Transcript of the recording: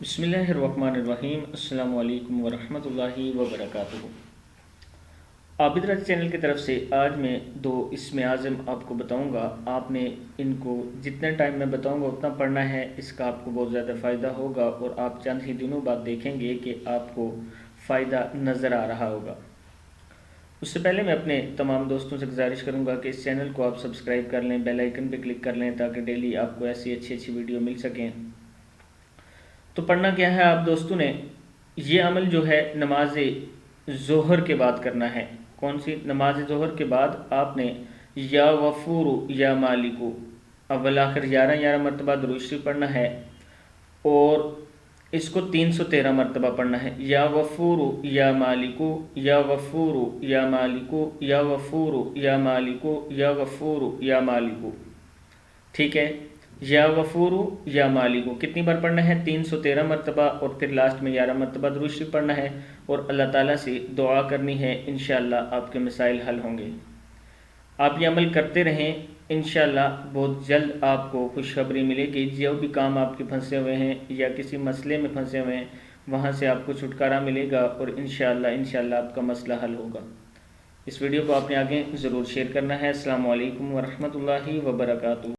بسم اللہ الرحمن الرحیم۔ السلام علیکم ورحمۃ اللہ وبرکاتہ۔ عابد راج چینل کی طرف سے آج میں 2 اسم اعظم آپ کو بتاؤں گا۔ آپ نے ان کو جتنے ٹائم میں بتاؤں گا اتنا پڑھنا ہے، اس کا آپ کو بہت زیادہ فائدہ ہوگا اور آپ چند ہی دنوں بعد دیکھیں گے کہ آپ کو فائدہ نظر آ رہا ہوگا۔ اس سے پہلے میں اپنے تمام دوستوں سے گزارش کروں گا کہ اس چینل کو آپ سبسکرائب کر لیں، بیل آئیکن پہ کلک کر لیں تاکہ ڈیلی آپ کو ایسی اچھی ویڈیو مل سکیں۔ تو پڑھنا کیا ہے آپ دوستوں نے، یہ عمل جو ہے نماز ظہر کے بعد کرنا ہے۔ کون سی؟ نماز ظہر کے بعد آپ نے یا غفور یا مالکو اول آخر 11 مرتبہ درود شریف پڑھنا ہے اور اس کو 313 مرتبہ پڑھنا ہے۔ یا غفور یا مالکو یا غفور یا مالکو یا غفور یا مالکو یا غفور یا مالکو، ٹھیک ہے؟ یا غفور یا مالکو کتنی بار پڑھنا ہے؟ 313 مرتبہ، اور پھر لاسٹ میں 11 مرتبہ درود شریف پڑھنا ہے اور اللہ تعالیٰ سے دعا کرنی ہے۔ انشاءاللہ آپ کے مسائل حل ہوں گے۔ آپ یہ عمل کرتے رہیں، انشاءاللہ بہت جلد آپ کو خوشخبری ملے گی۔ جو بھی کام آپ کے پھنسے ہوئے ہیں یا کسی مسئلے میں پھنسے ہوئے ہیں وہاں سے آپ کو چھٹکارا ملے گا اور انشاءاللہ آپ کا مسئلہ حل ہوگا۔ اس ویڈیو کو آپ نے آگے ضرور شیئر کرنا ہے۔ السلام علیکم ورحمۃ اللہ وبرکاتہ۔